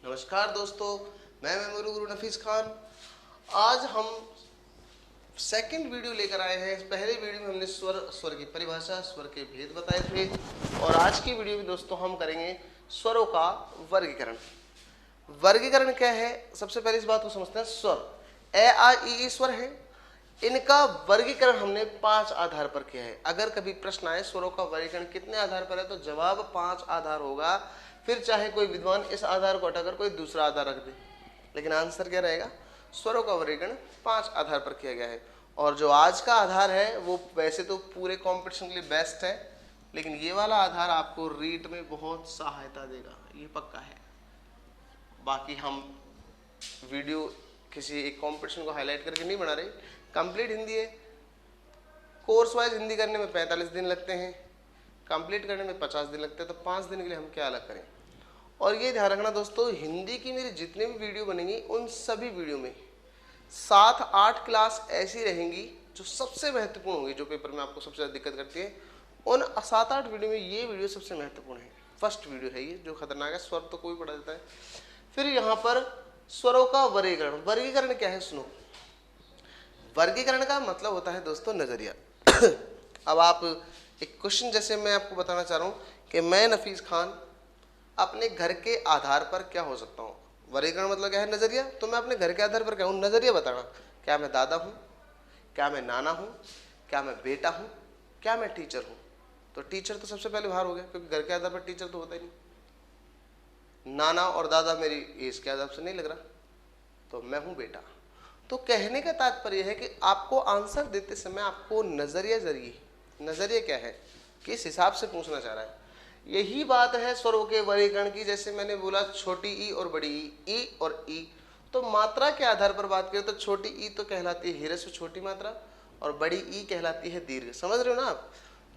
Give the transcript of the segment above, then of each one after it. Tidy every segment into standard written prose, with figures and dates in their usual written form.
नमस्कार दोस्तों, मैं मेमोरी गुरु नफीस खान। आज हम सेकंड वीडियो लेकर आए हैं। पहले वीडियो में हमने स्वर की परिभाषा, स्वर के भेद बताए थे और आज की वीडियो में दोस्तों हम करेंगे स्वरों का वर्गीकरण। वर्गीकरण क्या है, सबसे पहले इस बात को समझते हैं। स्वर ए आ ई स्वर है, इनका वर्गीकरण हमने 5 आधार पर किया है। अगर कभी प्रश्न आए स्वरों का वर्गीकरण कितने आधार पर है, तो जवाब 5 आधार होगा। फिर चाहे कोई विद्वान इस आधार को हटाकर कोई दूसरा आधार रख दे, लेकिन आंसर क्या रहेगा, स्वरों का वर्गीकरण 5 आधार पर किया गया है। और जो आज का आधार है वो वैसे तो पूरे कॉम्पिटिशन के लिए बेस्ट है, लेकिन ये वाला आधार आपको रीट में बहुत सहायता देगा, ये पक्का है। बाकी हम वीडियो किसी एक कंपटीशन को हाईलाइट करके नहीं बना रहे, कंप्लीट हिंदी है। कोर्स वाइज हिंदी करने में 45 दिन लगते हैं, कंप्लीट करने में 50 दिन लगते हैं, तो 5 दिन के लिए हम क्या अलग करें। और ये ध्यान रखना दोस्तों, हिंदी की मेरी जितने भी वीडियो बनेंगी उन सभी वीडियो में 7-8 क्लास ऐसी रहेंगी जो सबसे महत्वपूर्ण होंगी, जो पेपर में आपको सबसे ज़्यादा दिक्कत करती है। उन 7-8 वीडियो में ये वीडियो सबसे महत्वपूर्ण है। फर्स्ट वीडियो है ये, जो खतरनाक है। स्वर तो कोई पढ़ा देता है। फिर यहाँ पर स्वरों का वर्गीकरण। वर्गीकरण क्या है सुनो। वर्गीकरण का मतलब होता है दोस्तों नजरिया। अब आप एक क्वेश्चन, जैसे मैं आपको बताना चाह रहा हूँ कि मैं नफीस खान अपने घर के आधार पर क्या हो सकता हूँ। वर्गीकरण मतलब क्या है, नजरिया। तो मैं अपने घर के आधार पर क्या हूँ, नजरिया बताना। क्या मैं दादा हूँ, क्या मैं नाना हूँ, क्या मैं बेटा हूँ, क्या मैं टीचर हूँ। तो टीचर तो सबसे पहले बाहर हो गया, क्योंकि घर के आधार पर टीचर तो होता ही नहीं। नाना और दादा मेरी एज के आधार से नहीं लग रहा, तो मैं हूँ बेटा। तो कहने का तात्पर्य है कि आपको आंसर देते समय आपको नजरिया क्या है, किस हिसाब से पूछना चाह रहा है। यही बात है स्वरों के वर्गीकरण की। जैसे मैंने बोला छोटी ई और बड़ी ई और ई, तो मात्रा के आधार पर बात करें तो छोटी ई तो कहलाती है ह्रस्व छोटी मात्रा और बड़ी ई कहलाती है दीर्घ। समझ रहे हो ना आप।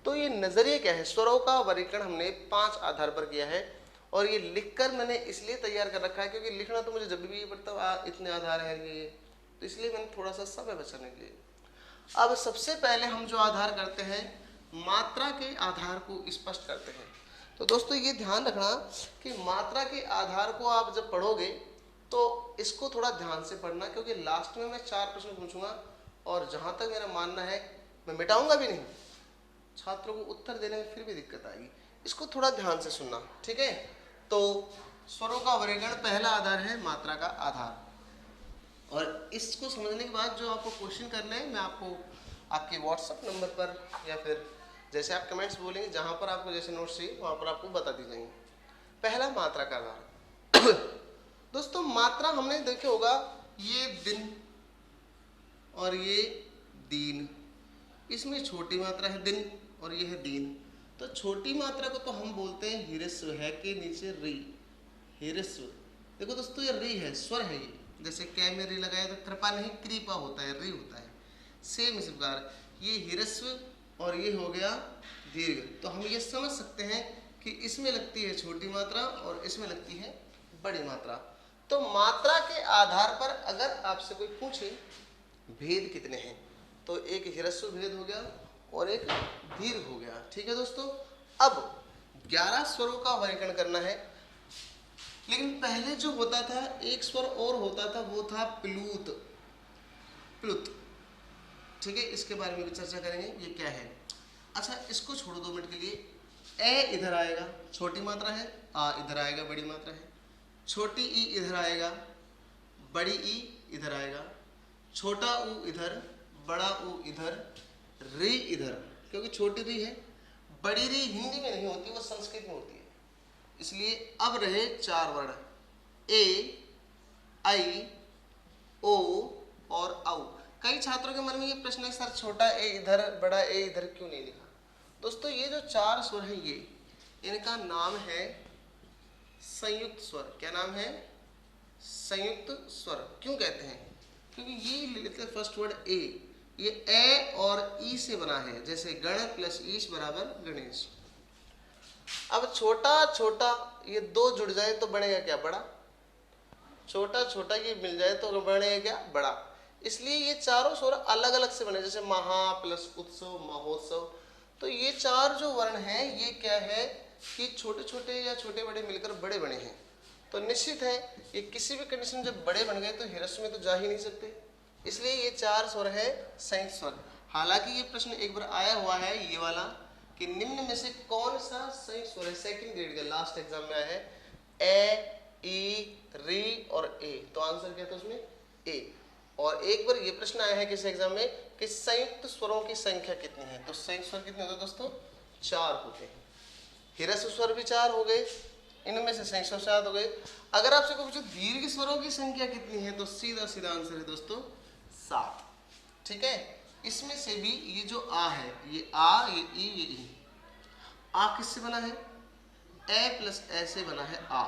तो ये नजरिया क्या है, स्वरों का वर्गीकरण हमने 5 आधार पर किया है। और ये लिखकर मैंने इसलिए तैयार कर रखा है क्योंकि लिखना तो मुझे जब भी ये पड़ता इतने आधार है ये, तो इसलिए मैंने थोड़ा सा समय बचाने के लिए। अब सबसे पहले हम जो आधार करते हैं, मात्रा के आधार को स्पष्ट करते हैं। तो दोस्तों ये ध्यान रखना कि मात्रा के आधार को आप जब पढ़ोगे तो इसको थोड़ा ध्यान से पढ़ना, क्योंकि लास्ट में मैं 4 प्रश्न पूछूंगा और जहां तक मेरा मानना है मैं मिटाऊंगा भी नहीं, छात्रों को उत्तर देने में फिर भी दिक्कत आएगी। इसको थोड़ा ध्यान से सुनना, ठीक है। तो स्वरों का वर्गीकरण पहला आधार है मात्रा का आधार। और इसको समझने के बाद जो आपको क्वेश्चन करना है, मैं आपको आपके व्हाट्सएप नंबर पर या फिर जैसे आप कमेंट्स बोलेंगे, जहां पर आपको जैसे नोट्स चाहिए वहां पर आपको बता दी जाएंगे। पहला मात्रा का आधार। दोस्तों मात्रा हमने देखे होगा, ये दिन और ये दीन, इसमें छोटी मात्रा है दिन और ये है दीन। तो छोटी मात्रा को तो हम बोलते हैं ह्रस्व, है के नीचे री, ह्रस्व। देखो दोस्तों ये री है, स्वर है ये। जैसे कै में री लगाया तो कृपा नहीं कृपा होता है, री होता है। सेम इस प्रकार ये ह्रस्व और ये हो गया दीर्घ। तो हम ये समझ सकते हैं कि इसमें लगती है छोटी मात्रा और इसमें लगती है बड़ी मात्रा। तो मात्रा के आधार पर अगर आपसे कोई पूछे भेद कितने हैं, तो एक ह्रस्व भेद हो गया और एक दीर्घ हो गया। ठीक है दोस्तों। अब 11 स्वरों का वर्गीकरण करना है, लेकिन पहले जो होता था एक स्वर और होता था, वो था प्लूत, प्लुत। ठीक है, इसके बारे में भी चर्चा करेंगे, ये क्या है। अच्छा इसको छोड़ो 2 मिनट के लिए। ए इधर आएगा, छोटी मात्रा है। आ इधर आएगा, बड़ी मात्रा है। छोटी ई इधर आएगा, बड़ी ई इधर आएगा। छोटा ऊ इधर, बड़ा ऊ इधर, री इधर, क्योंकि छोटी री है। बड़ी री हिंदी में नहीं होती, वो संस्कृत में होती है। इसलिए अब रहे 4 वर्ण, ए, आई, ओ और औ। कई छात्रों के मन में ये प्रश्न है, सर छोटा ए इधर बड़ा ए इधर क्यों नहीं लिखा। दोस्तों ये जो 4 स्वर हैं, ये इनका नाम है संयुक्त स्वर। क्या नाम है, संयुक्त स्वर। क्यों कहते हैं, क्योंकि ये लेते हैं फर्स्ट वर्ड ए, ये ए और ई से बना है। जैसे गण प्लस ईश बराबर गणेश। अब छोटा छोटा ये 2 जुड़ जाए तो बनेगा क्या, बड़ा। छोटा छोटा ये मिल जाए तो बनेगा क्या, बड़ा। इसलिए ये चारों स्वर अलग अलग से बने, जैसे महा प्लस उत्सव महोत्सव। तो ये 4 जो वर्ण हैं ये क्या है कि छोटे छोटे या छोटे बड़े मिलकर बड़े बने हैं। तो निश्चित है कि किसी भी कंडीशन जब बड़े बन गए तो ह्रस्व में तो जा ही नहीं सकते, इसलिए ये 4 स्वर है संयुक्त स्वर। हालांकि ये प्रश्न एक बार आया हुआ है ये वाला कि निम्न में से कौन सा संयुक्त स्वर है, सेकंड ग्रेड का लास्ट एग्जाम में आया है, ए, ई, री और ए। तो आंसर क्या था उसमें, ए। और एक बार ये प्रश्न आया है किस एग्जाम में कि संयुक्त स्वरों की संख्या कितनी है, तो संयुक्त स्वर कितने होते हैं दोस्तों, 4 होते हैं। ह्रस्व स्वर भी 4 हो गए, इनमें से संयुक्त स्वर 7 हो गए। अगर आपसे कोई पूछे दीर्घ स्वरों की संख्या कितनी है, तो सीधा सीधा आंसर है दोस्तों 7। ठीक है, इसमें से भी ये जो आ है, ये आ, ये ई, ये ई। आ किससे बना है, ए प्लस ए से बना है आ।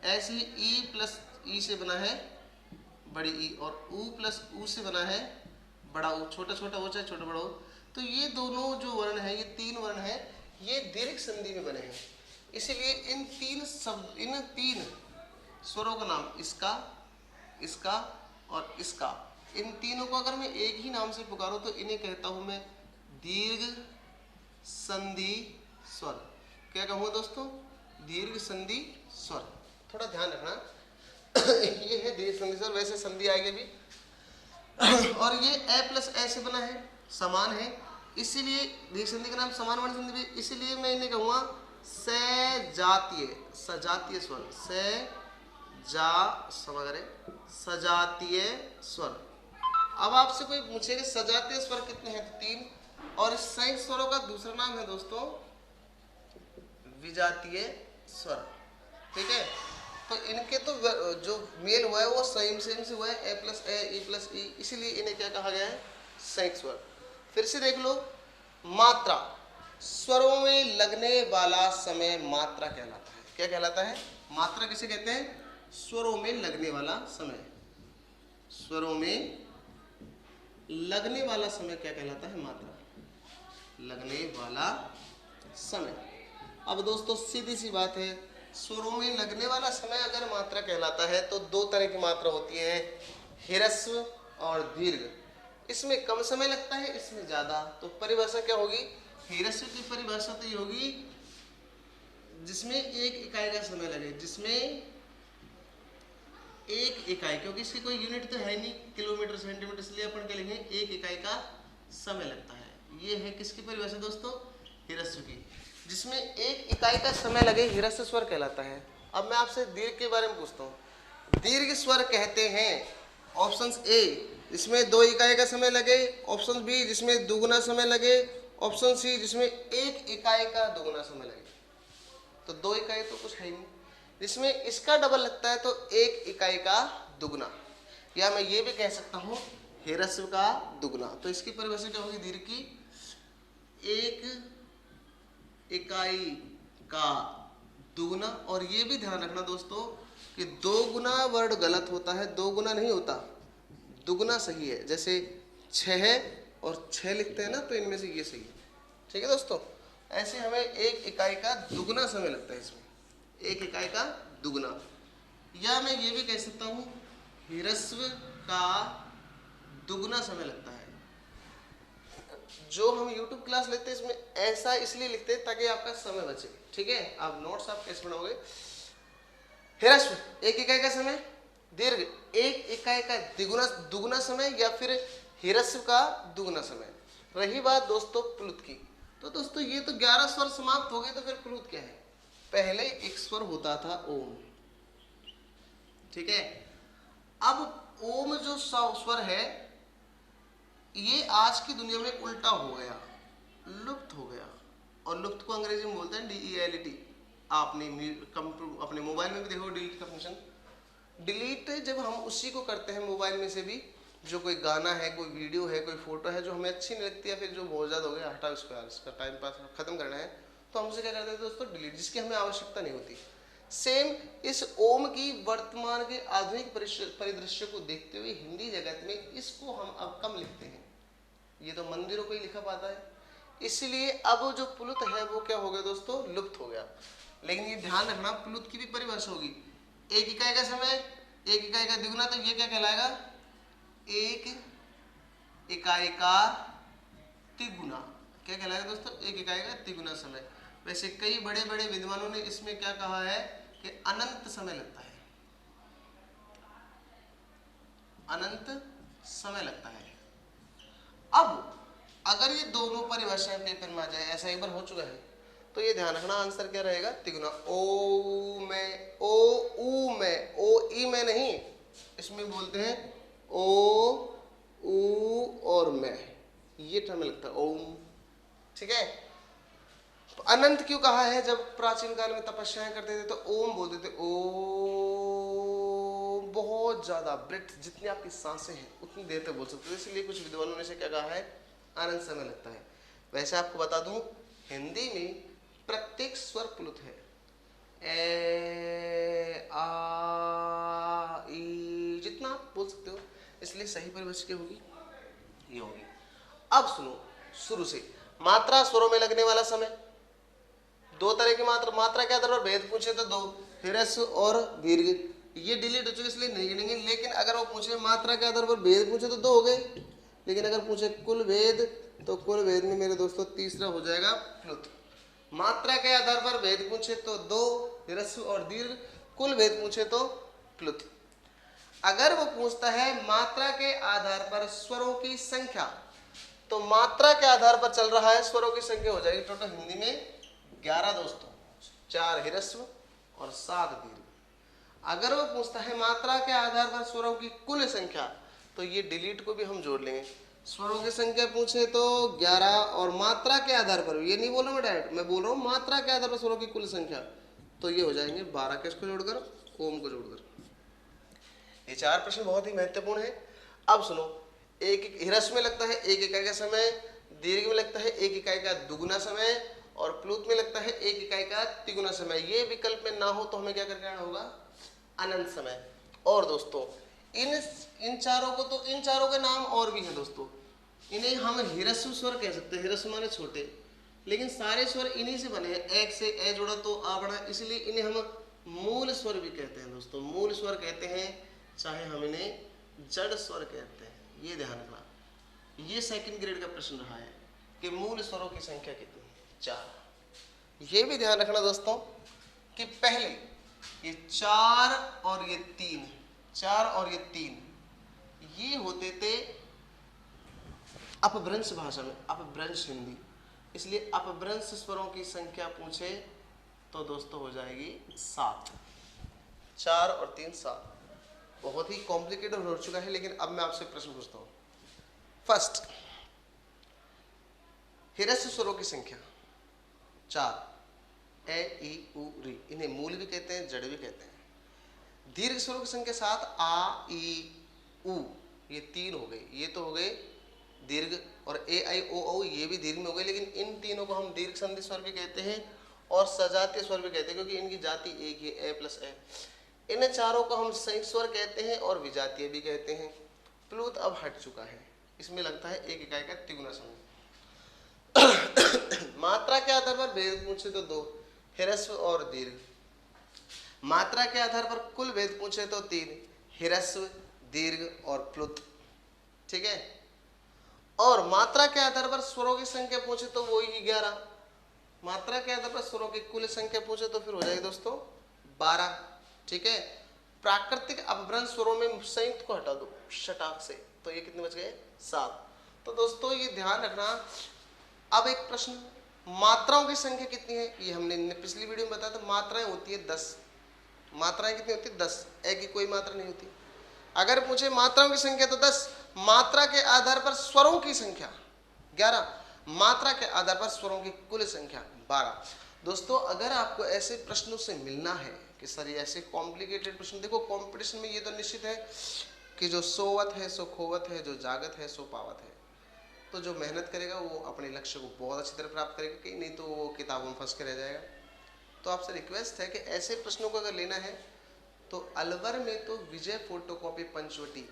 ऐसे ही ई प्लस ई से बना है बड़ी ई, और ऊ प्लस ऊ से बना है बड़ा ऊ। छोटा छोटा हो चाहे छोटा बड़ा हो, तो ये दोनों जो वर्ण है, ये 3 वर्ण है, ये दीर्घ संधि में बने हैं। इसीलिए इन 3 शब्द, इन 3 स्वरों का नाम इसका, इसका और इसका, इन तीनों को अगर मैं एक ही नाम से पुकारूं तो इन्हें कहता हूं मैं दीर्घ संधि स्वर। क्या कहूँगा दोस्तों, दीर्घ संधि स्वर। थोड़ा ध्यान रखना ये है दीर्घ संधि स्वर, वैसे संधि आएगी भी और ये ए प्लस ए से बना है, समान है, इसीलिए दीर्घ संधि का नाम समान वर्ण संधि भी। इसीलिए मैं इन्हें कहूँगा सजातीय, सजातीय स्वर, सजातीय स्वर। अब आपसे कोई पूछेगा सजातीय स्वर कितने हैं, तो 3। और इस संयुक्त स्वरों का दूसरा नाम है दोस्तों विजातीय स्वर। ठीक है, तो इनके तो जो मेल हुआ है वो सेम से हुआ है, ए प्लस ए, ई प्लस ई, इसीलिए इन्हें क्या कहा गया है, संयुक्त स्वर। फिर से देख लो, मात्रा, स्वरों में लगने वाला समय मात्रा कहलाता है। क्या कहलाता है, मात्रा किसे कहते हैं, स्वरों में लगने वाला समय। स्वरों में लगने वाला समय क्या कहलाता है, मात्रा, लगने वाला समय। अब दोस्तों सीधी सी बात है, स्वरों में लगने वाला समय अगर मात्रा कहलाता है तो 2 तरह की मात्रा होती है, ह्रस्व और दीर्घ। इसमें कम समय लगता है, इसमें ज्यादा। तो परिभाषा क्या होगी, ह्रस्व की परिभाषा तो ये होगी जिसमें 1 इकाई का समय लगे, जिसमें 1 इकाई, क्योंकि इसकी कोई यूनिट तो है नहीं किलोमीटर सेंटीमीटर, इसलिए अपन क्या लिखेंगे 1 इकाई का समय लगता है। ये है किसकी परिभाषा दोस्तों, ह्रस्व की, जिसमें 1 इकाई का समय लगे, ह्रस्व स्वर कहलाता है। अब मैं आपसे दीर्घ के बारे में पूछता हूँ। दीर्घ स्वर कहते हैं ऑप्शन ए जिसमें 2 इकाई का समय लगे, ऑप्शन बी जिसमें दुगुना समय लगे, ऑप्शन सी जिसमें 1 इकाई का दुगुना समय लगे। तो 2 इकाई तो कुछ है ही नहीं, जिसमें इसका डबल लगता है तो 1 इकाई का दुगुना, या मैं ये भी कह सकता हूँ ह्रस्व का दुगुना। तो इसकी परिभाषा क्या होगी दीर्घ की, 1 इकाई का दुगुना। और ये भी ध्यान रखना दोस्तों कि 2 गुना वर्ड गलत होता है, 2 गुना नहीं होता, दुगुना सही है। जैसे 6 है और 6 लिखते हैं ना, तो इनमें से ये सही है। ठीक है दोस्तों, ऐसे हमें 1 इकाई का दुगुना समय लगता है, इसमें 1 इकाई का दुगुना। या मैं ये भी कह सकता हूँ ह्रस्व का दुगुना समय लगता है। जो हम YouTube क्लास लेते हैं इसमें ऐसा इसलिए लिखते हैं ताकि आपका समय बचे। ठीक है, आप नोट्स आप कैसे बनाओगे, ह्रस्व 1 इकाई का समय, दीर्घ 1 इकाई का दुगुना समय, या फिर ह्रस्व का दुगुना समय। रही बात दोस्तों प्लुत की, तो दोस्तों ये तो 11 स्वर समाप्त हो गए, तो फिर प्लुत क्या है, पहले एक स्वर होता था ओम। ठीक है, अब ओम जो स्वर है ये आज की दुनिया में उल्टा हो गया, लुप्त हो गया। और लुप्त को अंग्रेजी में बोलते हैं DELT। आपने अपने मोबाइल में भी देखो डिलीट का फंक्शन। डिलीट जब हम उसी को करते हैं मोबाइल में से भी, जो कोई गाना है, कोई वीडियो है, कोई फोटो है जो हमें अच्छी नहीं लगती, या फिर जो बहुत ज़्यादा हो गया, हटाओ इसको यार, इसका टाइम पास खत्म करना है, तो हम उसे क्या करते हैं दोस्तों, डिलीट, जिसकी हमें आवश्यकता नहीं होती। सेम इस ओम की वर्तमान के आधुनिक परिदृश्य को देखते हुए हिंदी जगत में इसको हम अब कम लिखते हैं। ये तो मंदिरों को ही लिखा पाता है, इसलिए अब जो प्लुत है वो क्या हो गया दोस्तों, लुप्त हो गया। लेकिन ये ध्यान रखना, प्लुत की भी परिभाषा होगी, 1 इकाई का समय, 1 इकाई का द्विगुना, तो ये क्या कहलाएगा, 1 इकाई का तिगुना। क्या कहलाएगा दोस्तों, 1 इकाई का तिगुना समय। वैसे कई बड़े बड़े विद्वानों ने इसमें क्या कहा है कि अनंत समय लगता है, अनंत समय लगता है। अब अगर ये दोनों परिभाषाएं पेपर में आ जाए, ऐसा एक बार हो चुका है, तो ये ध्यान रखना आंसर क्या रहेगा, तिगुना। ओ में, ओ ऊ में, ओ ई में नहीं, इसमें बोलते हैं ओ ऊ और मैं, ये टर्म लगता है ओम। ठीक है, तो अनंत क्यों कहा है? जब प्राचीन काल में तपस्याएं करते थे तो ओम बोलते थे, ओ बहुत ज्यादा ब्रेथ, जितनी आपकी सांसें हैं उतनी देर तक बोल सकते थे, इसलिए कुछ विद्वानों ने से क्या कहा है, अनंत समय लगता है। वैसे आपको बता दूं, हिंदी में प्रत्येक स्वर प्लुत है, ए आ ई, जितना आप बोल सकते हो, इसलिए सही परिभाषा क्या होगी, ये होगी। अब सुनो शुरू से, मात्रा स्वरों में लगने वाला समय, दो तरह की मात्रा के आधार पर भेद पूछे तो दो, ह्रस्व और दीर्घ। ये डिलीट हो चुके इसलिए नहीं गिनेंगे, लेकिन अगर वो पूछे मात्रा के आधार पर भेद पूछे तो दो हो गए, लेकिन अगर पूछे कुल भेद तो कुल भेद में मेरे दोस्तों तीसरा हो जाएगा प्लुत। मात्रा के आधार पर भेद पूछे तो दो, ह्रस्व और दीर्घ, कुल भेद पूछे तो प्लुत। अगर वो पूछता है मात्रा के आधार पर स्वरों की संख्या, तो मात्रा के आधार पर चल रहा है, स्वरों की संख्या हो जाएगी टोटल हिंदी में 11 दोस्तों, 4 ह्रस्व और 7 दीर्घ। अगर वो पूछता है मात्रा के आधार पर स्वरों की कुल संख्या, तो ये डिलीट को भी हम जोड़ लेंगे। स्वरों की संख्या पूछे तो 11, और मात्रा के आधार पर, ये नहीं बोल रहा मैं डायरेक्ट, मैं बोल रहा हूँ मात्रा के आधार पर स्वरों की कुल संख्या, तो ये हो जाएंगे 12, किसको जोड़कर, ओम को जोड़कर। ये 4 प्रश्न बहुत ही महत्वपूर्ण है। अब सुनो, एक ह्रस्व में लगता है 1 इकाई का समय, दीर्घ में लगता है 1 इकाई का दुगुना समय, और प्लुत में लगता है 1 इकाई का तिगुना समय। ये विकल्प में ना हो तो हमें क्या करके आना होगा, अनंत समय। और दोस्तों इन चारों को, तो इन चारों के नाम और भी हैं दोस्तों, इन्हें हम ह्रस्व स्वर कह सकते हैं, ह्रस्व माने छोटे, लेकिन सारे स्वर इन्हीं से बने हैं, एक से ए जुड़ा तो आ बना, इसलिए इन्हें हम मूल स्वर भी कहते हैं दोस्तों, मूल स्वर कहते हैं, चाहे हम इन्हें जड़ स्वर कहते हैं। ये ध्यान रखना, ये सेकंड ग्रेड का प्रश्न रहा है कि मूल स्वरों की संख्या कितनी है, 4। ये भी ध्यान रखना दोस्तों कि पहले ये 4 और ये 3, 4 और ये 3, ये होते थे अपभ्रंश भाषा में, अपभ्रंश हिंदी, इसलिए अपभ्रंश स्वरों की संख्या पूछे तो दोस्तों हो जाएगी 7। 4 और 3 7, बहुत ही कॉम्प्लिकेटेड हो चुका है, लेकिन अब मैं आपसे प्रश्न पूछता हूं। फर्स्ट, ह्रस्व स्वरों की संख्या 4, ए ई उ री, इन्हें मूल भी कहते हैं, जड़ भी कहते हैं। दीर्घ स्वरों की संख्या 7, आ ई उ, ये 3 हो गए, ये तो हो गए दीर्घ, और ए आई ओ औ ये भी दीर्घ में हो गए, लेकिन इन तीनों को हम दीर्घ संधि स्वर भी कहते हैं और सजातीय स्वर भी कहते हैं, क्योंकि इनकी जाति एक ही, ए प्लस ए। इन चारों को हम संयुक्त स्वर कहते हैं और विजातीय भी कहते हैं। प्लुत अब हट चुका है, इसमें लगता है 1 इकाई का तिगुना समय। मात्रा के आधार पर भेद पूछे तो 2, ह्रस्व और दीर्घ। मात्रा के आधार पर कुल भेद पूछे तो 3, ह्रस्व, दीर्घ और प्लुत। ठीक है, और मात्रा के आधार पर स्वरों की संख्या पूछे तो वो ही 11। मात्रा के आधार पर स्वरों की कुल संख्या पूछे तो फिर हो जाएगी दोस्तों 12। ठीक है, प्राकृतिक अपभ्रंश स्वरों में संयुक्त को हटा दो शटाक से, तो ये कितने बच गए, 7। तो दोस्तों ये ध्यान रखना। अब एक प्रश्न, मात्राओं की संख्या कितनी है, ये हमने पिछली वीडियो में बताया था, मात्राएं होती है 10। मात्राएं कितनी होती है, 10, एक की कोई मात्रा नहीं होती। अगर पूछे मात्राओं की संख्या तो 10, मात्रा के आधार पर स्वरों की संख्या 11, मात्रा के आधार पर स्वरों की कुल संख्या 12। दोस्तों अगर आपको ऐसे प्रश्नों से मिलना है कि सर ये ऐसे कॉम्प्लिकेटेड प्रश्न, देखो कंपटीशन में ये तो निश्चित है कि जो सोवत है सो खोवत है, जो जागत है सो पावत है। तो जो मेहनत करेगा वो अपने लक्ष्य को बहुत अच्छी तरह प्राप्त करेगा, कि नहीं तो वो किताबों में फंस के रह जाएगा। तो आपसे रिक्वेस्ट है कि ऐसे प्रश्नों को अगर लेना है तो अलवर में तो विजय फोटोकॉपी पंचवटी,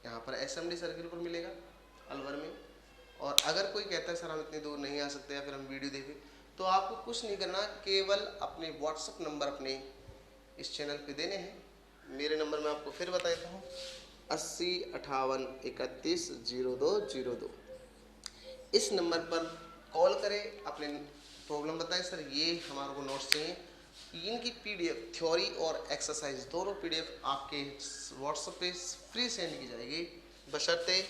यहाँ पर एसएमडी सर्किल पर मिलेगा अलवर में। और अगर कोई कहता है सर हम इतनी दूर नहीं आ सकते या फिर हम वीडियो देखें, तो आपको कुछ नहीं करना, केवल अपने व्हाट्सएप नंबर अपने इस चैनल पे देने हैं। मेरे नंबर मैं आपको फिर बता देता हूँ, 80 58 31 02 02। इस नंबर पर कॉल करें, अपने प्रॉब्लम बताएं, सर ये हमारे को नोट्स चाहिए, इनकी पीडीएफ थ्योरी और एक्सरसाइज दोनों पीडीएफ आपके व्हाट्सएप पे फ्री सेंड की जाएगी, बशर्ते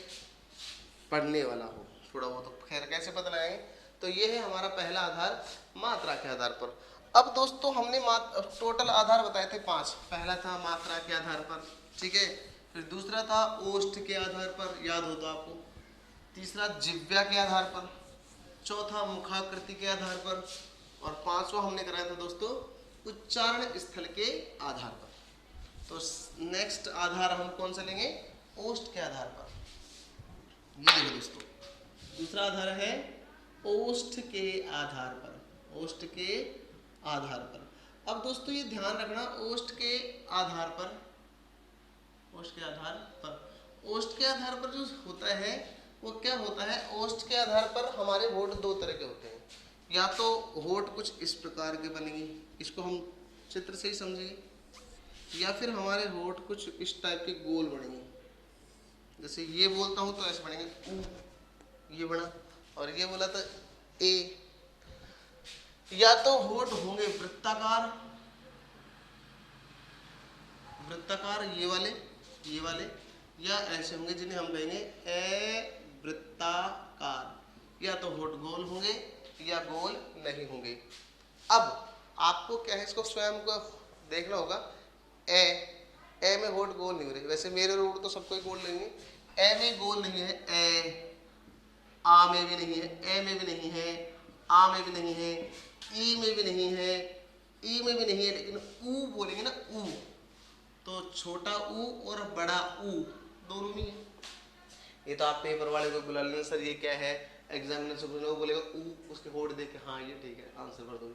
पढ़ने वाला हो थोड़ा बहुत। तो खैर कैसे पता लगाएंगे, तो ये है हमारा पहला आधार मात्रा के आधार पर। अब दोस्तों हमने टोटल आधार बताए थे 5। पहला था मात्रा के आधार पर, ठीक है। फिर दूसरा था ओष्ठ के आधार पर, याद हो तो आपको। तीसरा जिह्वा के आधार पर, चौथा मुखाकृति के आधार पर, और पांचवा हमने कराया था दोस्तों उच्चारण स्थल के आधार पर। तो नेक्स्ट आधार हम कौन सा लेंगे, ओष्ठ के आधार पर। ये देखो दोस्तों, दूसरा आधार है ओष्ठ के आधार पर, ओष्ठ के आधार पर। अब दोस्तों ये ध्यान रखना, ओष्ठ के आधार पर, ओष्ठ के आधार पर, ओष्ठ के आधार पर जो होता है वो क्या होता है, ओष्ठ के आधार पर हमारे होठ दो तरह के होते हैं। या तो होठ कुछ इस प्रकार के बनेंगे, इसको हम चित्र से ही समझेंगे, या फिर हमारे होठ कुछ इस टाइप के गोल बनेंगे। जैसे ये बोलता हूँ तो ऐसे बनेंगे ऊ, ये बना, और ये बोला तो ए। या तो होठ होंगे वृत्ताकार, वृत्ताकार ये वाले, या ऐसे होंगे जिन्हें हम कहेंगे अवृत्ताकार। या तो होठ गोल होंगे या गोल नहीं होंगे। अब आपको क्या है, इसको स्वयं को देखना होगा। ए में होठ गोल नहीं हो रहे, वैसे मेरे होठ तो सबको ही गोल नहीं है। ए में गोल नहीं है, ए, आ में भी नहीं है, ए में भी नहीं है, आ में भी नहीं है, ई में भी नहीं है, ई में भी नहीं है, लेकिन ऊ बोलेंगे ना, ऊ, तो छोटा ऊ और बड़ा ऊ दोनों में है। ये तो आप पेपर वाले को बुला लेना, सर ये क्या है, एग्जामिनर से पूछना, वो बोलेगा ऊ, उसके होठ देख के हाँ ये ठीक है, आंसर भर दोगे।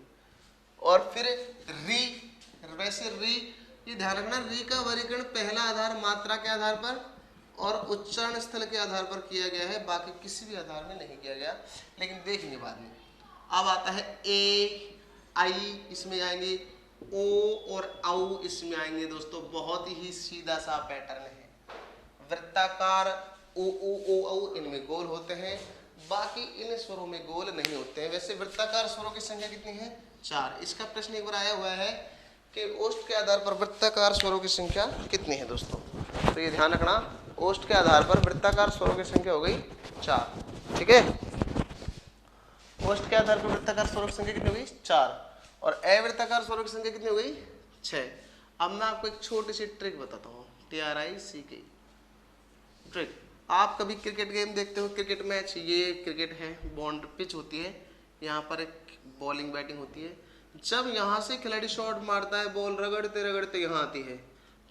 और फिर री, वैसे री, ये ध्यान रखना, री का वर्गीकरण पहला आधार मात्रा के आधार पर और उच्चारण स्थल के आधार पर किया गया है, बाकी किसी भी आधार में नहीं किया गया, लेकिन देखेंगे बाद में। अब आता है ए, आई, इसमें आएंगे ओ और औ, इसमें आएंगे दोस्तों। बहुत ही सीधा सा पैटर्न है। वृत्ताकार ओ औ इनमें गोल होते हैं, बाकी इन स्वरों में गोल नहीं होते हैं। वैसे वृत्ताकार स्वरों की संख्या कितनी है, 4। इसका प्रश्न एक बार आया हुआ है कि ओष्ठ के आधार पर वृत्ताकार स्वरों की संख्या कितनी है दोस्तों, तो ये ध्यान रखना, ओष्ठ के आधार पर वृत्ताकार स्वरों की संख्या हो गई 4, ठीक है। ओष्ठ के आधार पर वृत्ताकार स्वरों की संख्या कितनी हो गई, 4, और अवृत्ताकार स्वरों की संख्या कितनी हो गई, 6। अब मैं आपको एक छोटी सी ट्रिक बताता हूँ, TRICK ट्रिक। आप कभी क्रिकेट गेम देखते हो, क्रिकेट मैच, ये क्रिकेट है, बॉन्ड पिच होती है, यहाँ पर एक बॉलिंग बैटिंग होती है। जब यहाँ से खिलाड़ी शॉट मारता है, बॉल रगड़ते रगड़ते यहाँ आती है,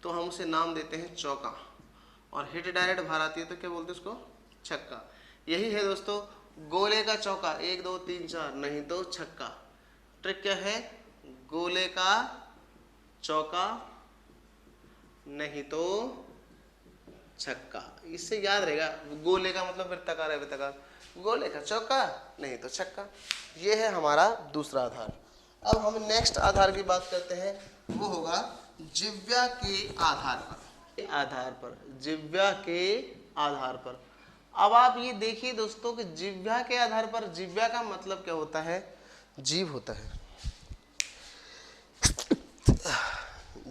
तो हम उसे नाम देते हैं चौका, और हिट डायरेक्ट बाहर आती है तो क्या बोलते हैं उसको, छक्का। यही है दोस्तों गोले का चौका, 1 2 3 4, नहीं तो छक्का। ट्रिक क्या है, गोले का चौका नहीं तो छक्का। इससे याद रहेगा, गोले का मतलब वृत्ताकार है, वृत्ताकार, गोले का चौका नहीं तो छक्का। ये है हमारा दूसरा आधार। अब हम नेक्स्ट आधार की बात करते हैं, वो होगा जिह्वा के आधार पर, जिह्वा के आधार पर। अब आप ये देखिए दोस्तों कि जिह्वा के आधार पर, जिह्वा का मतलब क्या होता है, जीभ होता है।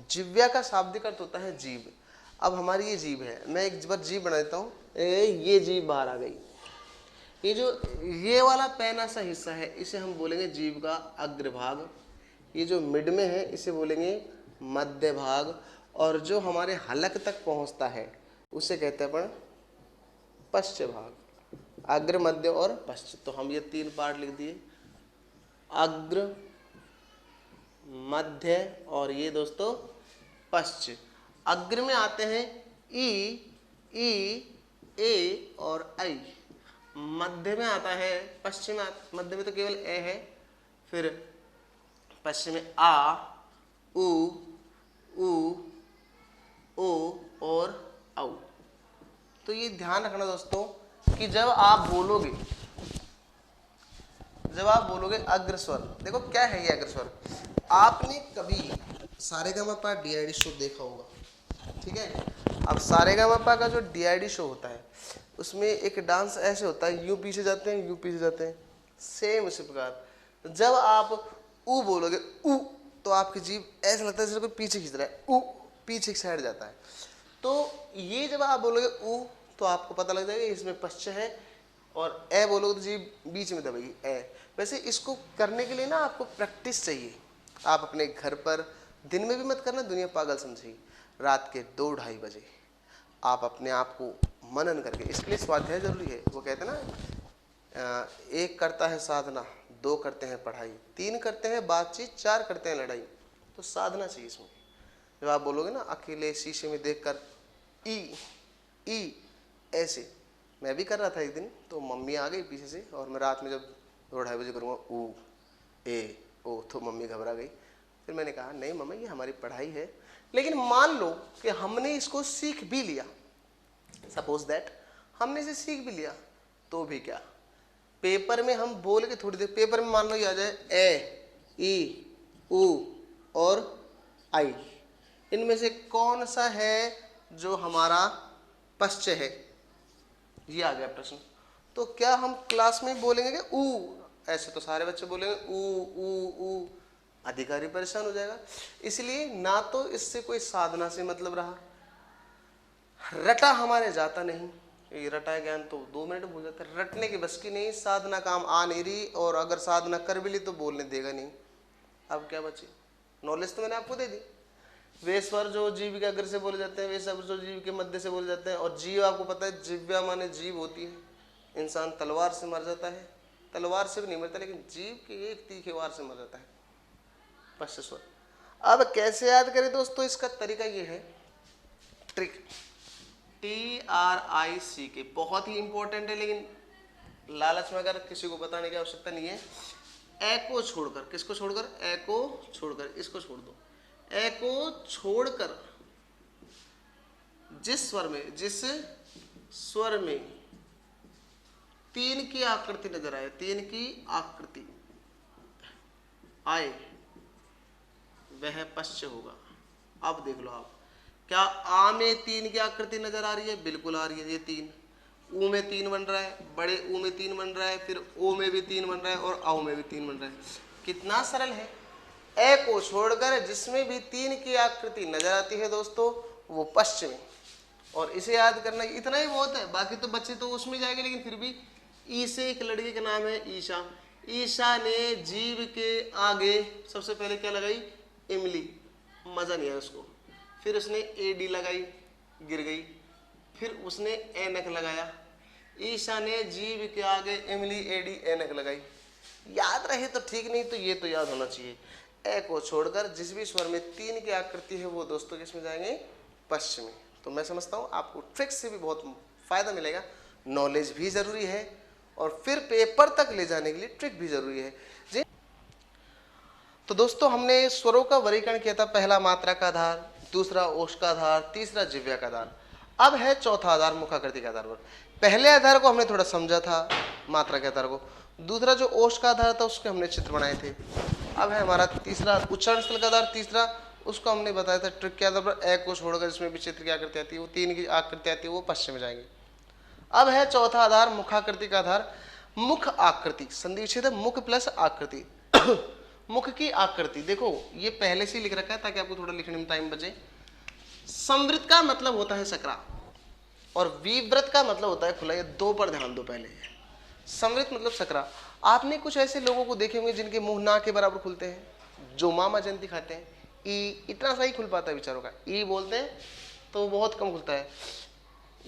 जिह्वा का शाब्दिक अर्थ होता है जीभ। अब हमारी ये जीभ है, मैं एक बार जीभ बना देता हूँ, ये जीभ बाहर आ गई। ये जो ये वाला पैना सा हिस्सा है, इसे हम बोलेंगे जीभ का अग्रभाग। ये जो मिड में है इसे बोलेंगे मध्य भाग, और जो हमारे हलक तक पहुंचता है उसे कहते हैं अपन पश्च भाग, अग्र, मध्य और पश्च। तो हम ये 3 पार्ट लिख दिए, अग्र, मध्य और ये दोस्तों पश्च। अग्र में आते हैं ई, ए और आई। मध्य में आता है, पश्चिम, मध्य में तो केवल ए है, फिर पश्चिम में आ, उ, ओ और औ। तो ये ध्यान रखना दोस्तों कि जब आप बोलोगे अग्रस्वर, देखो क्या है ये अग्रस्वर। आपने कभी सारेगामापा DID शो देखा होगा, ठीक है। अब सारेगामापा का जो DID शो होता है उसमें एक डांस ऐसे होता है, यूं पीछे जाते हैं, सेम उसी प्रकार जब आप ऊ बोलोगे, ऊ तो आपकी जीभ ऐसा लगता है जैसे कोई पीछे खींच रहा है, ऊ पीछे की साइड जाता है। तो ये जब आप बोलोगे ऊ तो आपको पता लग जाएगा इसमें पश्च है, और ए बोलोगे तो जीभ बीच में दबेगी ए। वैसे इसको करने के लिए ना आपको प्रैक्टिस चाहिए। आप अपने घर पर दिन में भी मत करना, दुनिया पागल समझेगी। रात के 2-2:30 बजे आप अपने आप को मनन करके, इसके लिए स्वाध्याय जरूरी है। वो कहते हैं ना, 1 करता है साधना, 2 करते हैं पढ़ाई, 3 करते हैं बातचीत, 4 करते हैं लड़ाई। तो साधना चाहिए इसमें। जब आप बोलोगे ना अकेले शीशे में देखकर ई ऐसे, मैं भी कर रहा था एक दिन, तो मम्मी आ गई पीछे से, और मैं रात में जब 2-2:30 बजे करूँगा ऊ ए ओ, तो मम्मी घबरा गई। फिर मैंने कहा नहीं मम्मी, ये हमारी पढ़ाई है। लेकिन मान लो कि हमने इसको सीख भी लिया, सपोज दैट हमने इसे सीख भी लिया, तो भी क्या, पेपर में हम बोल के थोड़ी देर, पेपर में मान लो ये आ जाए ए ई ऊ और आई, इनमें से कौन सा है जो हमारा पश्च है, ये आ गया प्रश्न। तो क्या हम क्लास में बोलेंगे कि ऊ, ऐसे तो सारे बच्चे बोलेंगे ऊ ऊ ऊ, अधिकारी परेशान हो जाएगा। इसलिए ना तो इससे कोई साधना से मतलब रहा, रटा हमारे जाता नहीं। ये रटा ज्ञान तो 2 मिनट भूल जाता है, रटने की बस की नहीं, साधना काम आ नहीं रही, और अगर साधना कर भी ली तो बोलने देगा नहीं। अब क्या बची, नॉलेज तो मैंने आपको दे दी। वे स्वर जो जीव के अग्र से बोले जाते हैं, वे शब्द जो जीव के मध्य से बोले जाते हैं। और जीव आपको पता है, जिव्या माने जीव होती है। इंसान तलवार से मर जाता है, तलवार से भी नहीं मरता, लेकिन जीव के एक तीखे वार से मर जाता है, पश्च स्वर। अब कैसे याद करें दोस्तों, इसका तरीका ये है, ट्रिक TRICK, बहुत ही इंपॉर्टेंट है, लेकिन लालच में अगर किसी को बताने की आवश्यकता नहीं है। ए को छोड़कर, किसको छोड़कर, ए को छोड़कर, इसको छोड़ दो। ए को छोड़कर जिस स्वर में 3 की आकृति नजर आए, 3 की आकृति आए, वह पश्च होगा। अब देख लो आप, क्या आ में 3 की आकृति नजर आ रही है, बिल्कुल आ रही है। ये 3, ऊ में 3 बन रहा है, बड़े ऊ में 3 बन रहा है, फिर ओ में भी 3 बन रहा है, और औ में भी 3 बन रहा है। कितना सरल है। ए को छोड़कर जिसमें भी 3 की आकृति नजर आती है दोस्तों, वो पश्च में। और इसे याद करना इतना ही बहुत है, बाकी तो बच्चे तो उसमें जाएंगे, लेकिन फिर भी ई से एक लड़की का नाम है ईशा। ईशा ने जीव के आगे सबसे पहले क्या लगाई, इमली, मजा नहीं आया उसको। फिर उसने एडी लगाई, गिर गई। फिर उसने ऐनक लगाया। ईशा ने जीव के आगे इमली एडी ऐनक लगाई। याद रहे तो ठीक, नहीं तो ये तो याद होना चाहिए। ए को छोड़कर जिस भी स्वर में 3 की आकृति है, वो दोस्तों किसमें जाएंगे, पश्च में। तो मैं समझता हूँ आपको ट्रिक से भी बहुत फायदा मिलेगा। नॉलेज भी जरूरी है, और फिर पेपर तक ले जाने के लिए ट्रिक भी जरूरी है जी। तो दोस्तों हमने स्वरों का वर्गीकरण किया था, पहला मात्रा का आधार, दूसरा ओष्ठ का आधार, तीसरा जिह्वा का आधार। अब है चौथा आधार मुखाकृति के आधार पर। पहले आधार को हमने थोड़ा समझा था, मात्रा के आधार को। दूसरा जो ओष्ठ का आधार था उसके हमने चित्र बनाए थे। अब है हमारा तीसरा उच्चारण स्थल का आधार, तीसरा उसको हमने बताया था ट्रिक के आधार पर। ए को छोड़कर जिसमें भी चित्र की आकृति आती है, वो 3 की आकृति आती है, वो पश्चिम में जाएंगे। अब है चौथा आधार मुखाकृति का आधार। मुख आकृति, संधि विच्छेद मुख प्लस आकृति। मुख की आकृति देखो, ये पहले से ही लिख रखा है ताकि आपको थोड़ा लिखने में टाइम बचे। संवृत का मतलब होता है सकरा, और विव्रत का मतलब होता है खुला। ये 2 पर ध्यान दो पहले। संवृत मतलब सकरा। आपने कुछ ऐसे लोगों को देखे होंगे जिनके मुंह ना के बराबर खुलते हैं, जो मामा जयंती खाते हैं। ई इतना सा ही खुल पाता है बेचारों का, ई बोलते हैं तो बहुत कम खुलता है।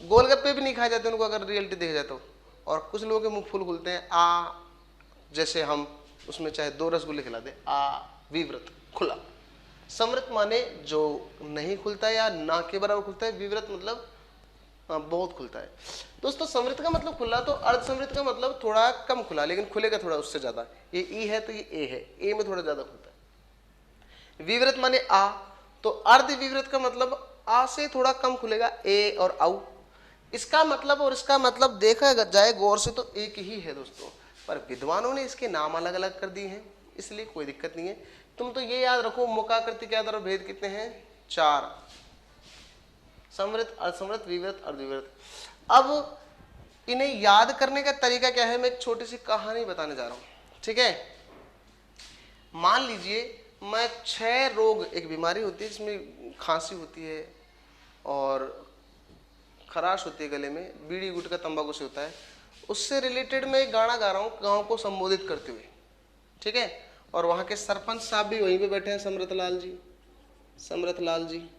गोलगप्पे भी नहीं खाए जाते उनको अगर रियलिटी देखा जाए तो। और कुछ लोगों के मुंह फुल खुलते हैं, आ जैसे हम उसमें चाहे 2 रसगुल्ले खिला दे, आ विव्रत खुला। संवृत माने जो नहीं खुलता है या ना के बराबर खुलता है, विव्रत मतलब बहुत खुलता है। दोस्तों संवृत का मतलब खुला, तो अर्ध संवृत का मतलब थोड़ा कम खुला, लेकिन खुलेगा थोड़ा उससे ज्यादा। ये ई है तो ये ए है, ए में थोड़ा ज्यादा खुलता है। विव्रत माने आ, तो अर्ध विव्रत का मतलब आ से थोड़ा कम खुलेगा, ए और औ। इसका मतलब और इसका मतलब देखा जाए गौर से तो एक ही है दोस्तों, पर विद्वानों ने इसके नाम अलग अलग कर दिए हैं, इसलिए कोई दिक्कत नहीं है। तुम तो ये याद रखो मुखाकृति के आधार भेद कितने हैं, 4। संवृत, असंवृत, विव्रत, अर्धविव्रत। अब इन्हें याद करने का तरीका क्या है, मैं एक छोटी सी कहानी बताने जा रहा हूं, ठीक है। मान लीजिए मैं 6 रोग, एक बीमारी होती है जिसमें खांसी होती है और खराश होती है गले में, बीड़ी गुटखा तंबाकू से होता है, उससे रिलेटेड मैं एक गाना गा रहा हूँ गाँव को संबोधित करते हुए, ठीक है। और वहाँ के सरपंच साहब भी वहीं पे बैठे हैं, समृत लाल जी,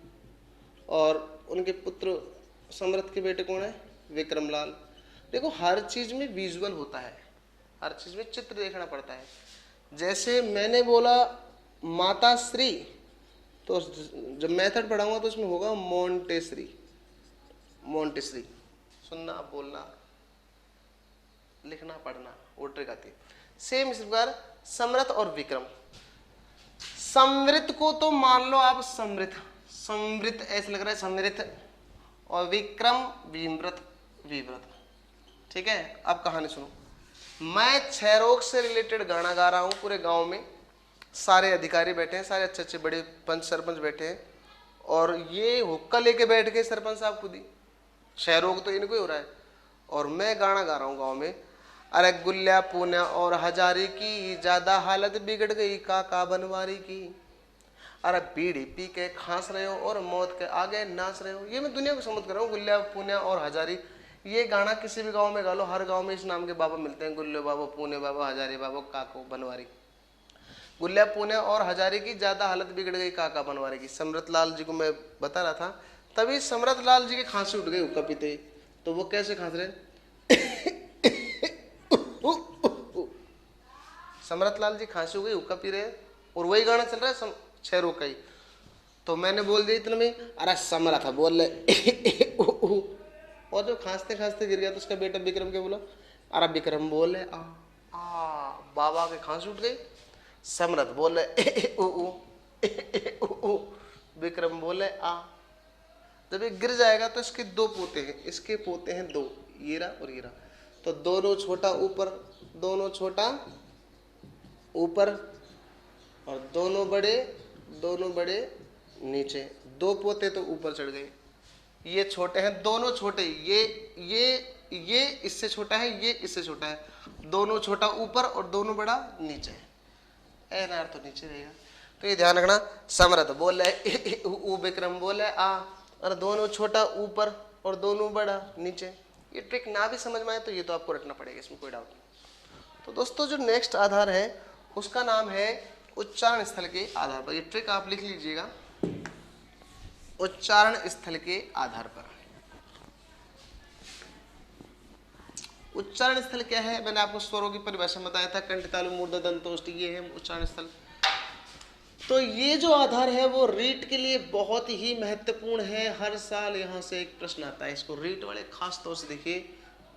और उनके पुत्र समृत के बेटे कौन है, विक्रम लाल। देखो हर चीज में विजुअल होता है, हर चीज में चित्र देखना पड़ता है। जैसे मैंने बोला माता श्री, तो जब मेथड पढ़ाऊंगा तो उसमें होगा मोंटेसरी, सुनना बोलना लिखना पढ़ना वो ट्रिक आती है। सेम इस प्रकार समृत और विक्रम, समृत को तो मान लो आप समृत ऐसे लग रहा है समृत, और विक्रम विमृत विव्रत, ठीक है। अब कहानी सुनो। मैं 6 रोग से रिलेटेड गाना गा रहा हूँ, पूरे गांव में सारे अधिकारी बैठे हैं, सारे अच्छे अच्छे बड़े पंच सरपंच बैठे हैं, और ये हुक्का लेके बैठ गए सरपंच साहब खुद ही, 6 रोग तो इनको ही हो रहा है, और मैं गाना गा रहा हूँ गाँव में। अरे गुल्ल्या पूना और हजारी की ज्यादा हालत बिगड़ गई काका बनवारी की, अरे बीड़ी पी के खांस रहे हो और मौत के आगे नाच रहे हो। ये मैं दुनिया को समझ कर रहा हूँ, गुल्ल्या पूना और हजारी। ये गाना किसी भी गांव में गा लो, हर गांव में इस नाम के बाबा मिलते हैं, गुल्ले बाबा, पूने बाबा, हजारी बाबा, काको बनवारी। गुल्ल्या पूने और हजारी की ज्यादा हालत बिगड़ गई काका बनवारी की। समृत लाल जी को मैं बता रहा था, तभी समृत लाल जी की खांसी उठ गई हुक्का पीते, तो वो कैसे खांस रहे समृत लाल जी खांसी हो गई हुक्का पी रहे, और वही गाना चल रहा है 6 रोग का ही। तो मैंने बोल दिया इतने में, अरे समृत बोल रहे और जो खांसते खांसते गिर गया तो उसका बेटा विक्रम के बोला, अरे विक्रम बोल रहे आ बाबा के खांसी उठ गई। समृत बोल रहे विक्रम बोले आ। जब ये गिर जाएगा तो इसके 2 पोते हैं, इसके पोते हैं 2, येरा और येरा, तो दोनों छोटा ऊपर, दोनों छोटा ऊपर, और दोनों बड़े नीचे। 2 पोते तो ऊपर चढ़ गए, ये छोटे हैं, दोनों छोटे, ये इससे छोटा है, ये इससे छोटा है, दोनों छोटा ऊपर और दोनों बड़ा नीचे। नार तो नीचे रहेगा, तो ये ध्यान रखना। समृत बोल रहे विक्रम बोल रहे आ, और दोनों छोटा ऊपर और दोनों बड़ा नीचे। ये ट्रिक ना भी समझ में आए तो ये तो आपको रटना पड़ेगा, इसमें कोई डाउट नहीं। तो दोस्तों जो नेक्स्ट आधार है उसका नाम है उच्चारण स्थल के आधार पर। ये ट्रिक आप लिख लीजिएगा, उच्चारण स्थल के आधार पर। उच्चारण स्थल क्या है, मैंने आपको स्वरों की परिभाषा बताया था, कंठ तालु मूर्धा दंतोष्ठ, ये है उच्चारण स्थल। तो ये जो आधार है वो रीट के लिए बहुत ही महत्वपूर्ण है, हर साल यहाँ से एक प्रश्न आता है, इसको रीट वाले खास तौर से देखिए।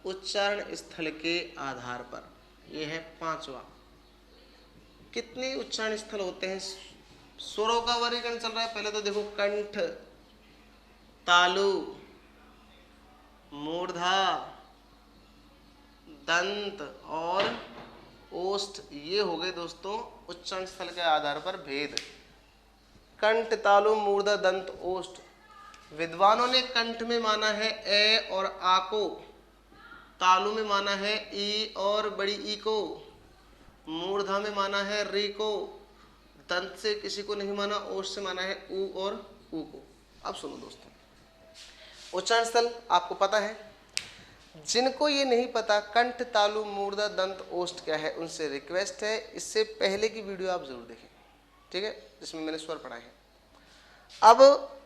उच्चारण स्थल के आधार पर, ये है 5वां। कितने उच्चारण स्थल होते हैं? स्वरों का वर्गीकरण चल रहा है, पहले तो देखो कंठ, तालु, मूर्धा, दंत और ओष्ठ, ये हो गए दोस्तों उच्चारण स्थल के आधार पर भेद। कंठ, तालु, मूर्धा, दंत, ओष्ठ। विद्वानों ने कंठ में माना है ए और आ को, तालु में माना है ई और बड़ी ई को, मूर्धा में माना है री को, दंत से किसी को नहीं माना, ओष्ठ से माना है ऊ और ऊ को। अब सुनो दोस्तों, उच्चारण स्थल आपको पता है। जिनको ये नहीं पता कंठ, तालु, मूर्धा, दंत, ओष्ठ क्या है, उनसे रिक्वेस्ट है इससे पहले की वीडियो आप जरूर देखें, ठीक है, जिसमें मैंने स्वर पढ़ाए हैं। अब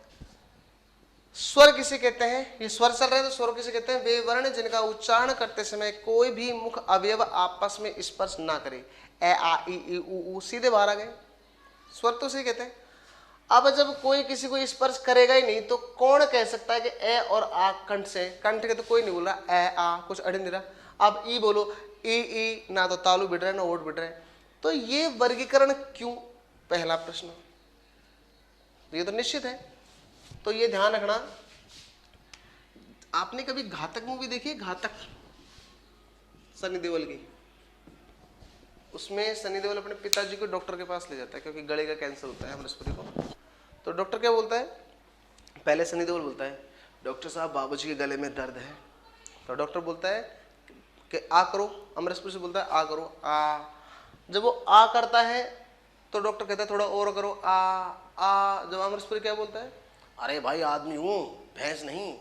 स्वर किसे कहते हैं? ये स्वर चल रहे हैं तो स्वर किसे कहते हैं? वे वर्ण जिनका उच्चारण करते समय कोई भी मुख अवयव आपस में स्पर्श ना करे। ए आ ई उ सीधे बाहर आ गए, स्वर तो उसे कहते हैं। अब जब कोई किसी को स्पर्श करेगा ही नहीं तो कौन कह सकता है कि ए और आ कंठ से? कंठ के तो कोई नहीं बोल रहा, ए आ कुछ अड़ नहीं रहा। अब ई बोलो, ई ना तो तालु बिड़ रहा है ना ओठ बिड़ रहा है, तो ये वर्गीकरण क्यों? पहला प्रश्न, ये तो निश्चित है। तो ये ध्यान रखना। आपने कभी घातक मूवी देखी है? घातक, सनी देओल की। उसमें सनी देओल अपने पिताजी को डॉक्टर के पास ले जाता है क्योंकि गले का कैंसर होता है अमरीशपुरी को। तो डॉक्टर क्या बोलता है? पहले सनी देओल बोलता है, डॉक्टर साहब बाबूजी के गले में दर्द है। तो डॉक्टर बोलता है कि आ करो, अमरीशपुर से बोलता है आ करो, आ। जब वो आ करता है तो डॉक्टर कहता है थोड़ा और करो, आ। जब अमृतसर क्या बोलता है, अरे भाई आदमी हूं, भैंस नहीं।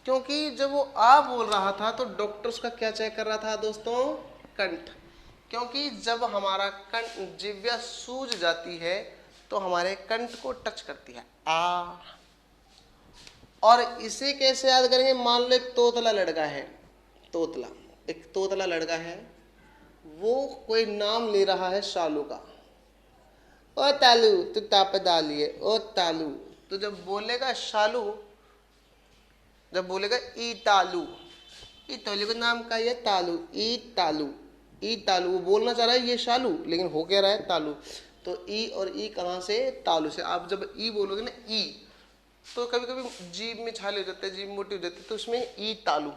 क्योंकि जब वो आ बोल रहा था तो डॉक्टर उसका क्या चेक कर रहा था दोस्तों, कंठ। क्योंकि जब हमारा कंठ, जिह्वा सूज जाती है तो हमारे कंठ को टच करती है, आ। और इसे कैसे याद करेंगे, मान लो एक तोतला लड़का है, तोतला, एक तोतला लड़का है, वो कोई नाम ले रहा है शालू का। ओ तालू तू ताप डालिए, ओ तालू। तो जब बोलेगा शालू, जब बोलेगा ई तालू, ई तालू का नाम का ये तालू, ई तालू, ई तालू। वो बोलना चाह रहा है ये शालू, लेकिन हो क्या रहा है, तालू। तो ई और ई कहाँ से, तालू से। आप जब ई बोलोगे ना, ई, तो कभी कभी जीभ में छाले हो जाते हैं, जीभ मोटी हो जाती है, तो उसमें ई तालू।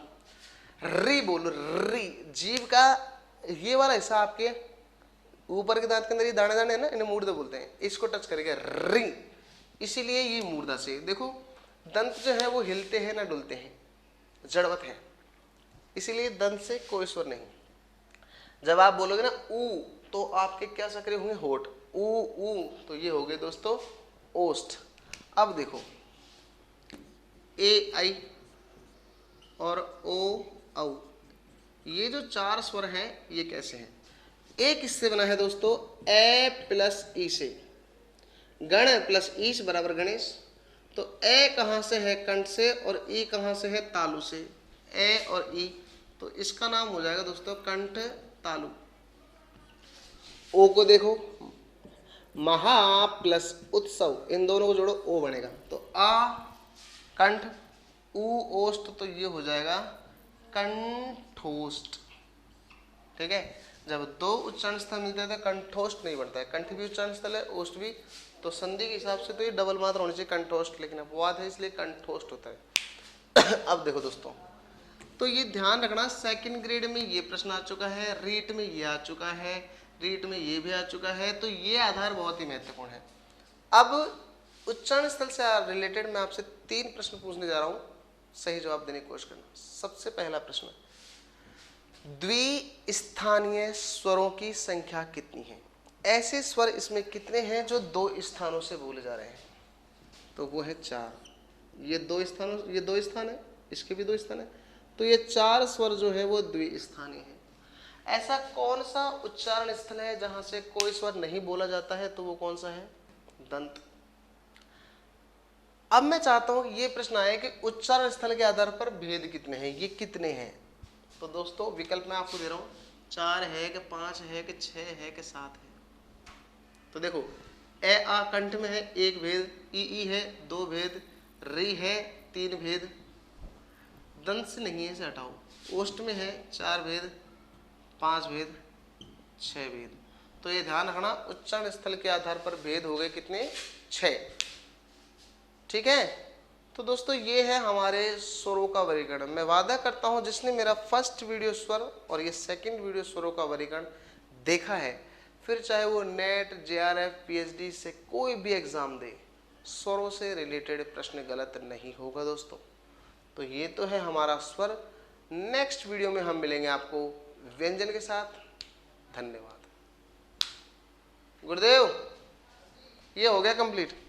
री बोलो, री, जीभ का ये वाला हिस्सा आपके ऊपर के दांत के अंदर ये दाने दाने है ना, इन्हें मूर्धा बोलते हैं। इसको टच करेगा, री, इसीलिए ये मूर्धा से। देखो दंत जो है वो हिलते हैं ना डुलते हैं, जड़वत है, इसीलिए दंत से कोई स्वर नहीं। जब आप बोलोगे ना ऊ, तो आपके क्या सक्रिय होंगे, होठ, ऊ ऊ, तो ये हो गए दोस्तों ओष्ठ। अब देखो ए आई और ओ औ, ये जो चार स्वर हैं ये कैसे हैं, ए किससे बना है दोस्तों, ए प्लस ई से। गण प्लस ईश बराबर गणेश। तो ए कहाँ से है, कंठ से, और ई कहाँ से है, तालु से। ए और ई, तो इसका नाम हो जाएगा दोस्तों कंठ तालु। ओ को देखो, महा प्लस उत्सव, इन दोनों को जोड़ो, ओ बनेगा। तो आ कंठ, ऊ ओष्ठ, तो ये हो जाएगा कंठोष्ठ। ठीक है, जब दो उच्चारण स्थल मिलते हैं तो कंठोष्ठ नहीं बनता है। कंठ भी उच्चारण स्थल है, ओष्ठ भी, तो संधि के हिसाब से तो ये डबल मात्रा होनी चाहिए कंठोष्ठ, लेकिन अपवाद है इसलिए कंठोष्ठ होता है। अब देखो दोस्तों, तो ये ध्यान रखना, सेकंड ग्रेड में ये प्रश्न आ चुका है, रीट में ये आ चुका है, रीट में ये भी आ चुका है, तो ये आधार बहुत ही महत्वपूर्ण है। अब उच्चारण स्थल से रिलेटेड मैं आपसे 3 प्रश्न पूछने जा रहा हूं, सही जवाब देने की कोशिश करना। सबसे पहला प्रश्न, द्विस्थानीय स्वरों की संख्या कितनी है? ऐसे स्वर इसमें कितने हैं जो 2 स्थानों से बोले जा रहे हैं? तो वो है 4। ये 2 स्थानों, ये 2 स्थान है, इसके भी 2 स्थान है, तो ये 4 स्वर जो है वो द्विस्थानीय है। ऐसा कौन सा उच्चारण स्थल है जहां से कोई स्वर नहीं बोला जाता है? तो वो कौन सा है? दंत। अब मैं चाहता हूं कि ये प्रश्न आए कि उच्चारण स्थल के आधार पर भेद कितने हैं, ये कितने हैं? तो दोस्तों विकल्प मैं आपको दे रहा हूं, 4 है कि 5 है कि 6 है कि 7 है। तो देखो, ए आ कंठ में है 1 भेद, ई है 2 भेद, री है 3 भेद, दंत से नहीं है, इसे हटाओ। ओष्ठ में है 4 भेद, 5 भेद, 6 भेद। तो ये ध्यान रखना, उच्चारण स्थल के आधार पर भेद हो गए कितने? 6। ठीक है, तो दोस्तों ये है हमारे स्वरों का वर्गीकरण। मैं वादा करता हूं जिसने मेरा फर्स्ट वीडियो स्वर और ये सेकंड वीडियो स्वरों का वर्गीकरण देखा है, फिर चाहे वो नेट, जेआरएफ, पीएचडी से कोई भी एग्जाम दे, स्वरों से रिलेटेड प्रश्न गलत नहीं होगा दोस्तों। तो ये तो है हमारा स्वर। नेक्स्ट वीडियो में हम मिलेंगे आपको व्यंजन के साथ। धन्यवाद। गुरुदेव, ये हो गया कंप्लीट।